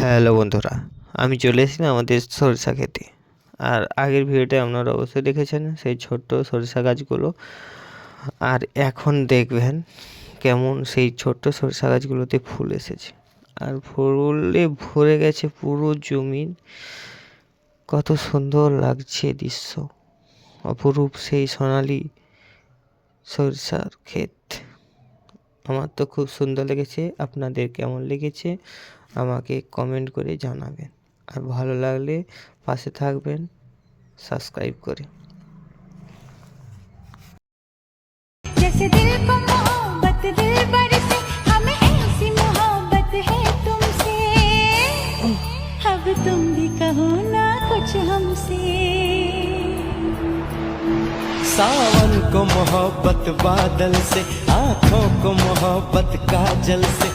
Hello বন্ধুরা, আমি চলে এসেছি আমাদের সরিষা ক্ষেতে। আর আগের ভিডিওতে আপনারা অবশ্যই দেখেছেন সেই ছোট্ট সরিষা গাছগুলো। আর এখন দেখবেন কেমন সেই ছোট্ট সরিষা গাছগুলোতে ফুল এসেছে, আর ফুলে ভরে গেছে পুরো জমিন। কত সুন্দর লাগছে দৃশ্য, অপরূপ সেই সোনালি সরিষার ক্ষেত। আমার তো খুব সুন্দর লেগেছে, আপনাদের কেমন লেগেছে আমাকে কমেন্ট করে জানাবেন। আর ভালো লাগলে পাশে থাকবেন সাবস্ক্রাইব করে। जैसे दिल को मोहब्बत दिल भर से हमें ऐसी मोहब्बत है तुमसे। अब तुम भी कहो ना कुछ हमसे। सावन को मोहब्बत बादल से, आंखों को मोहब्बत काजल से।